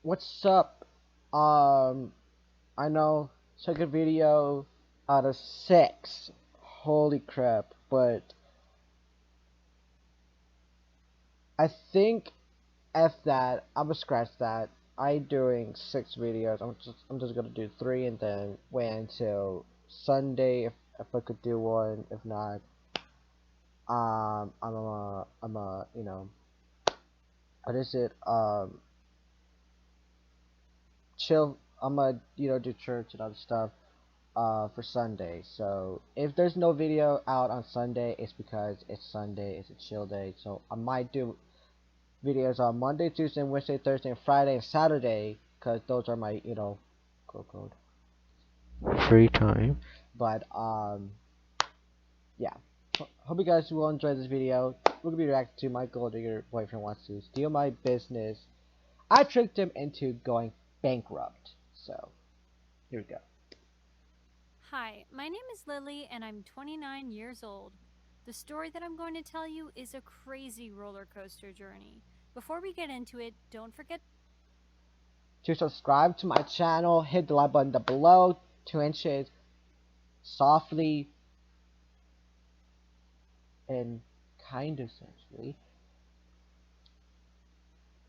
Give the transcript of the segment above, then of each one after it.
What's up? I know second video out of six. Holy crap! But I think F that. I'm gonna scratch that. I doing six videos. I'm just gonna do three and then wait until Sunday if I could do one. If not, I'm a what is it? Chill. I'm gonna do church and other stuff. For Sunday. So if there's no video out on Sunday, it's because it's Sunday, it's a chill day. So I might do videos on Monday, Tuesday, Wednesday, Thursday, and Friday and Saturday, because those are my, quote code free time. But yeah. Hope you guys will enjoy this video. We're gonna be reacting to my gold digger boyfriend wants to steal my business. I tricked him into going bankrupt. So here we go. Hi, my name is Lily and I'm 29 years old. The story that I'm going to tell you is a crazy roller coaster journey. Before we get into it, don't forget To subscribe to my channel, hit the like button down below, 2 inches, softly, and kind of sensually.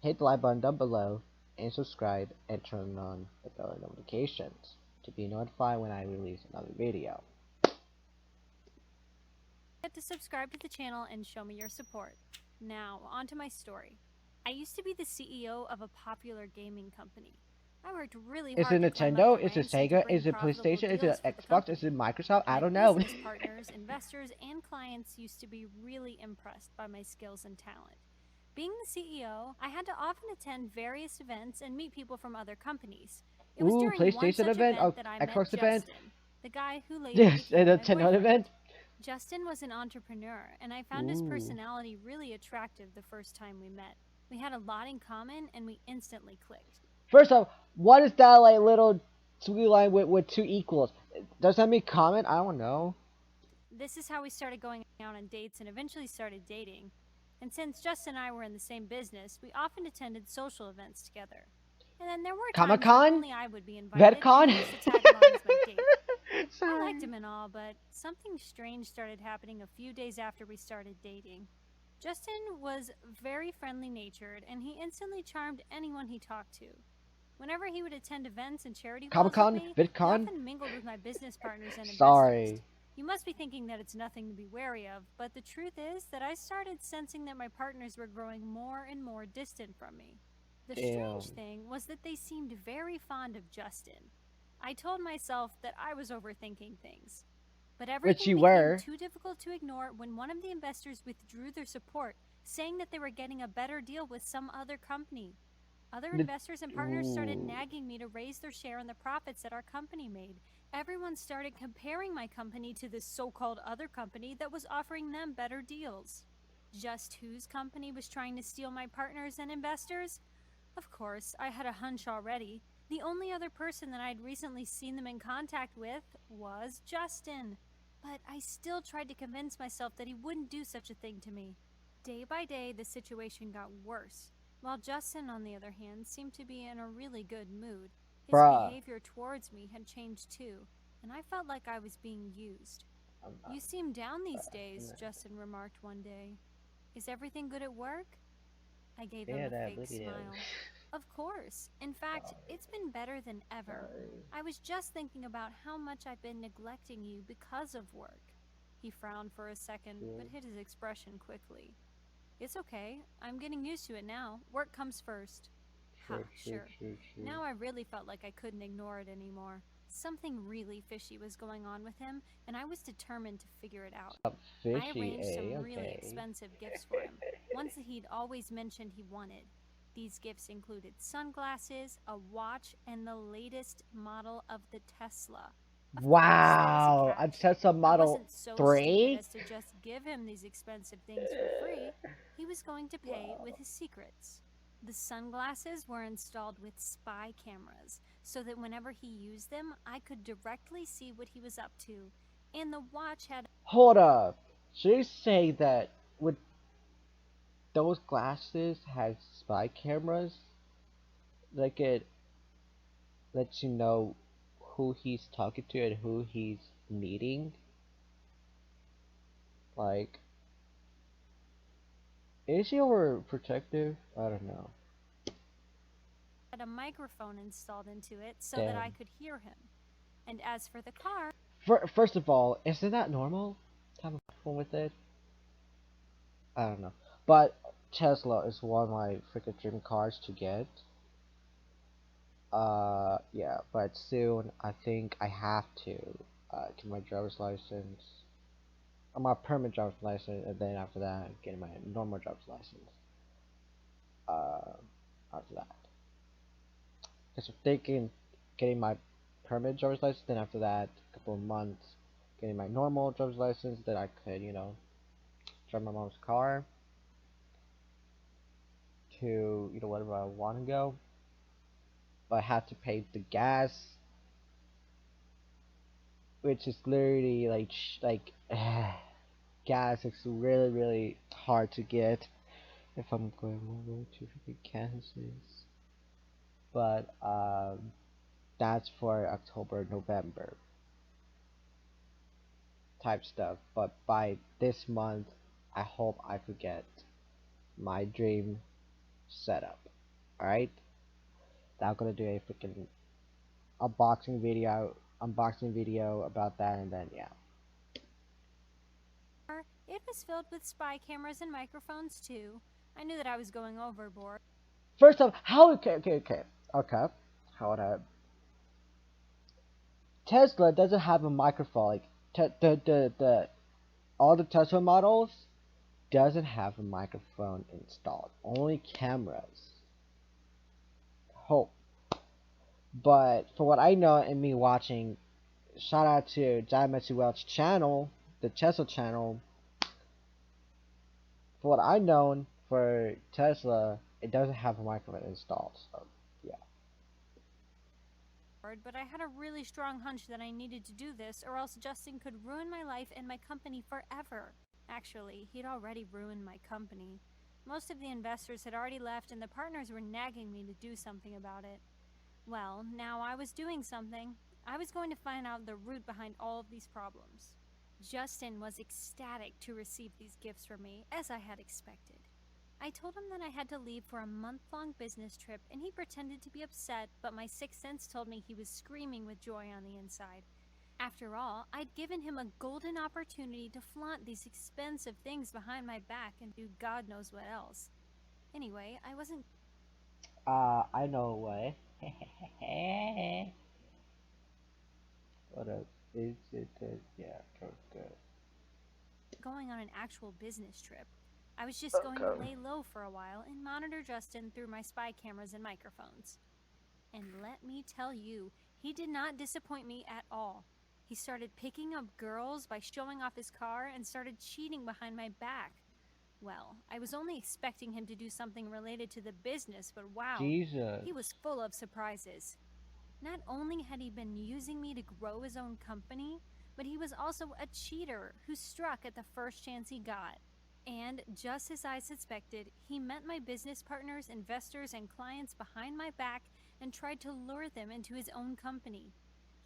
Hit the like button down below, and subscribe, and turn on the bell notifications to be notified when I release another video. to subscribe to the channel and show me your support. Now, on to my story. I used to be the CEO of a popular gaming company. I worked really Is it hard to climb up Nintendo? the Is it ranks and to Sega? bring Is it profitable PlayStation? Is it deals for the Xbox? Is company. it Microsoft? I My don't know. business partners, investors, and clients used to be really impressed by my skills and talent. Being the CEO, I had to often attend various events and meet people from other companies. It was Ooh, during one PlayStation such event? event Oh, that I met Xbox event? Justin, the guy who later Yes, a became my Nintendo boyfriend. event? Justin was an entrepreneur, and I found his Ooh. personality really attractive the first time we met. We had a lot in common, and we instantly clicked. First off, what is that like little squiggly line with two equals? Does that mean comment? I don't know. This is how we started going out on dates and eventually started dating. And since Justin and I were in the same business, we often attended social events together. And then there were Comic times when Con? only I would be invited, and VedCon? he used to tag along as my date. I liked Sorry. him and all, but something strange started happening a few days after we started dating. Justin was very friendly natured, and he instantly charmed anyone he talked to. Whenever he would attend events and charity Comic walks with Con? me, he VidCon? often mingled with my business partners and investors. Sorry. You must be thinking that it's nothing to be wary of, but the truth is that I started sensing that my partners were growing more and more distant from me. The strange Damn. thing was that they seemed very fond of Justin. I told myself that I was overthinking things. But Which everything you became were. too difficult to ignore when one of the investors withdrew their support, saying that they were getting a better deal with some other company. Other The, investors and partners started ooh. nagging me to raise their share in the profits that our company made. Everyone started comparing my company to this so called other company that was offering them better deals. Just whose company was trying to steal my partners and investors? Of course, I had a hunch already. The only other person that I'd recently seen them in contact with was Justin. But I still tried to convince myself that he wouldn't do such a thing to me. Day by day, the situation got worse, while Justin, on the other hand, seemed to be in a really good mood. His Bruh. behavior towards me had changed too, and I felt like I was being used. I'm not. You seem down these days, Justin remarked one day. Is everything good at work? I gave him Yeah, a that. fake Look at him. smile. Of course. In fact, it's been better than ever. Sorry. I was just thinking about how much I've been neglecting you because of work. He frowned for a second, but hid his expression quickly. It's okay. I'm getting used to it now. Work comes first. Ha, sure. Now I really felt like I couldn't ignore it anymore. Something really fishy was going on with him, and I was determined to figure it out. I Fishy, arranged eh? some really Okay. expensive gifts for him, ones that he'd always mentioned he wanted. These gifts included sunglasses, a watch, and the latest model of the Tesla. Of course, there was a Wow. A catch. Tesla I Model wasn't so stupid 3? as to just give him these expensive things for free. He was going to pay with his secrets. The sunglasses were installed with spy cameras, so that whenever he used them, I could directly see what he was up to. And the watch had Hold up. Should you say that with those glasses had spy cameras? like it lets you know who he's talking to and who he's meeting. Like, is he overprotective? I don't know. Had a microphone installed into it so that I Damn. could hear him. And as for the car, First of all, isn't that normal to have a microphone with it? I don't know. But Tesla is one of my freaking dream cars to get. Yeah, but soon I think I have to get my driver's license, my permit driver's license, and then after that, getting my normal driver's license. Uh, After that, because I'm thinking getting my permit driver's license, then after that, a couple of months, getting my normal driver's license, then I could, drive my mom's car to, wherever I want to go. But I have to pay the gas, which is literally like gas is really really hard to get if I'm going over to freaking Kansas. But that's for October, November type stuff. But by this month, I hope I could get my dream setup. All right, I'm gonna do a freaking unboxing video about that, and then yeah. it was filled with spy cameras and microphones too. I knew that I was going overboard. First off, how okay. How would I? Tesla doesn't have a microphone. Like the all the Tesla models doesn't have a microphone installed. Only cameras. Hope. But for what I know and me watching, shout out to Diamond Welch channel, the Tesla channel. For what I know for Tesla, it doesn't have a microphone installed. So yeah. But I had a really strong hunch that I needed to do this, or else Justin could ruin my life and my company forever. Actually, he'd already ruined my company. Most of the investors had already left, and the partners were nagging me to do something about it. Well, now I was doing something. I was going to find out the root behind all of these problems. Justin was ecstatic to receive these gifts from me, as I had expected. I told him that I had to leave for a month-long business trip, and he pretended to be upset, but my sixth sense told me he was screaming with joy on the inside. After all, I'd given him a golden opportunity to flaunt these expensive things behind my back and do God knows what else. Anyway, I wasn't I know why. What up? Is it good? Yeah, good, good. going on an actual business trip. I was just going to lay low for a while and monitor Justin through my spy cameras and microphones. And let me tell you, he did not disappoint me at all. He started picking up girls by showing off his car and started cheating behind my back. Well, I was only expecting him to do something related to the business, but wow, Jesus. he was full of surprises. Not only had he been using me to grow his own company, but he was also a cheater who struck at the first chance he got. And just as I suspected, he met my business partners, investors, and clients behind my back and tried to lure them into his own company.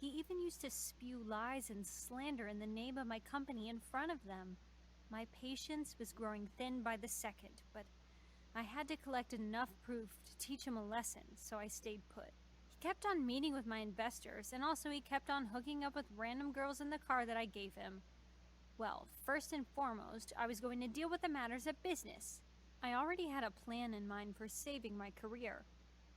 He even used to spew lies and slander in the name of my company in front of them. My patience was growing thin by the second, but I had to collect enough proof to teach him a lesson, so I stayed put. He kept on meeting with my investors, and also he kept on hooking up with random girls in the car that I gave him. Well, first and foremost, I was going to deal with the matters of business. I already had a plan in mind for saving my career.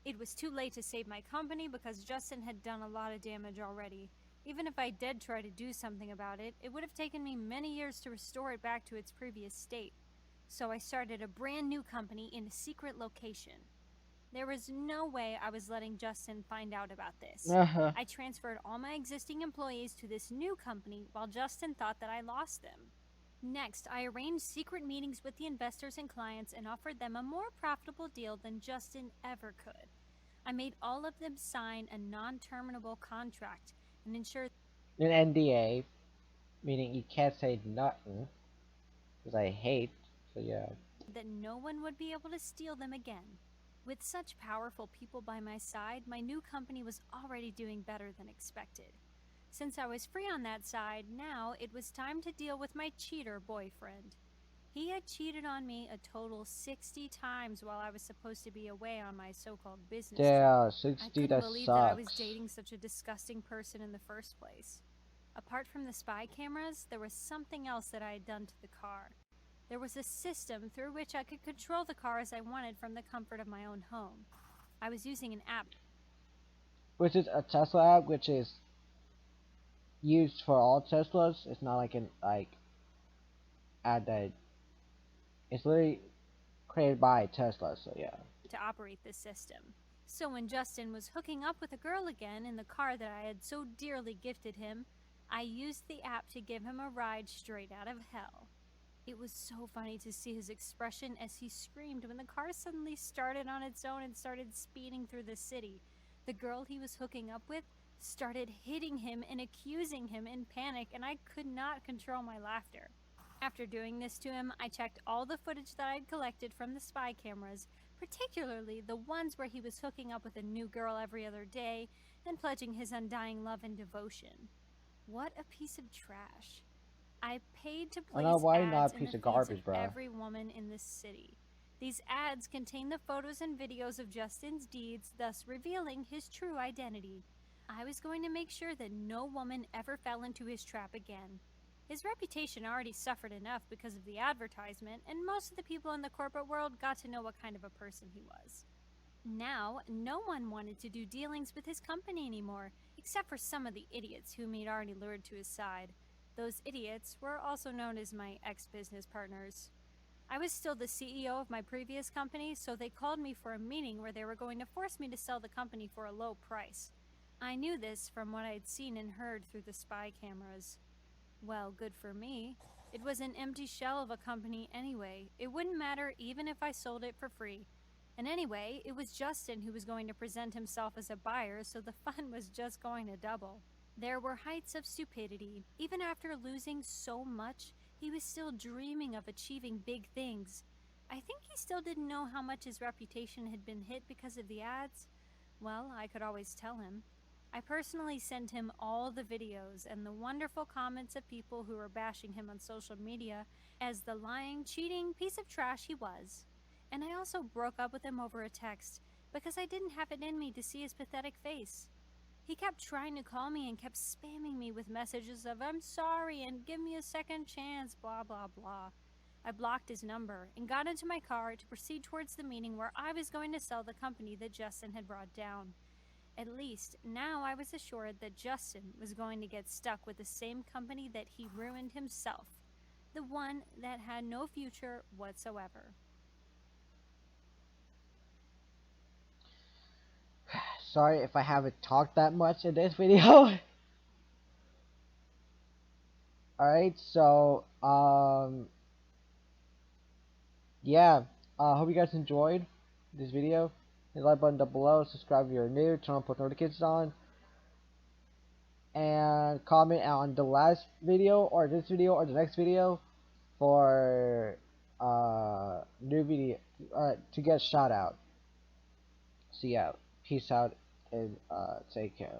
It was too late to save my company because Justin had done a lot of damage already. Even if I did try to do something about it, it would have taken me many years to restore it back to its previous state. So I started a brand new company in a secret location. There was no way I was letting Justin find out about this. Uh-huh. I transferred all my existing employees to this new company while Justin thought that I lost them. Next, I arranged secret meetings with the investors and clients and offered them a more profitable deal than Justin ever could. I made all of them sign a non-terminable contract and ensured An NDA, meaning you can't say nothing, because I hate. So yeah. that no one would be able to steal them again. With such powerful people by my side, my new company was already doing better than expected. Since I was free on that side, now it was time to deal with my cheater boyfriend. He had cheated on me a total 60 times while I was supposed to be away on my so-called business trip. Yeah, I 60, couldn't that believe that I was sucks. dating such a disgusting person in the first place. Apart from the spy cameras, there was something else that I had done to the car. There was a system through which I could control the car as I wanted from the comfort of my own home. I was using an app. Which is a Tesla app, which is used for all Teslas. It's not like an ad that it's literally created by Tesla. So yeah. To operate this system. So when Justin was hooking up with a girl again in the car that I had so dearly gifted him, I used the app to give him a ride straight out of hell. It was so funny to see his expression as he screamed when the car suddenly started on its own and started speeding through the city. The girl he was hooking up with started hitting him and accusing him in panic, and I could not control my laughter. After doing this to him, I checked all the footage that I'd collected from the spy cameras, particularly the ones where he was hooking up with a new girl every other day and pledging his undying love and devotion. What a piece of trash. I paid to I know place why not ads a in piece the of feeds of garbage, bro. every woman in this city. These ads contain the photos and videos of Justin's deeds, thus revealing his true identity. I was going to make sure that no woman ever fell into his trap again. His reputation already suffered enough because of the advertisement, and most of the people in the corporate world got to know what kind of a person he was. Now, no one wanted to do dealings with his company anymore, except for some of the idiots whom he'd already lured to his side. Those idiots were also known as my ex-business partners. I was still the CEO of my previous company, so they called me for a meeting where they were going to force me to sell the company for a low price. I knew this from what I'd seen and heard through the spy cameras. Well, good for me. It was an empty shell of a company anyway. It wouldn't matter even if I sold it for free. And anyway, it was Justin who was going to present himself as a buyer, so the fun was just going to double. There were heights of stupidity. Even after losing so much, he was still dreaming of achieving big things. I think he still didn't know how much his reputation had been hit because of the ads. Well, I could always tell him. I personally sent him all the videos and the wonderful comments of people who were bashing him on social media as the lying, cheating piece of trash he was. And I also broke up with him over a text because I didn't have it in me to see his pathetic face. He kept trying to call me and kept spamming me with messages of "I'm sorry" and "give me a second chance," blah blah blah. I blocked his number and got into my car to proceed towards the meeting where I was going to sell the company that Justin had brought down. At least, now I was assured that Justin was going to get stuck with the same company that he ruined himself, the one that had no future whatsoever. Sorry if I haven't talked that much in this video. Alright, so, yeah. Hope you guys enjoyed this video. Hit the like button down below, subscribe if you're new, turn on post notifications on, and comment on the last video, or this video, or the next video for, new video, to get a shout out. So yeah, peace out, and, take care.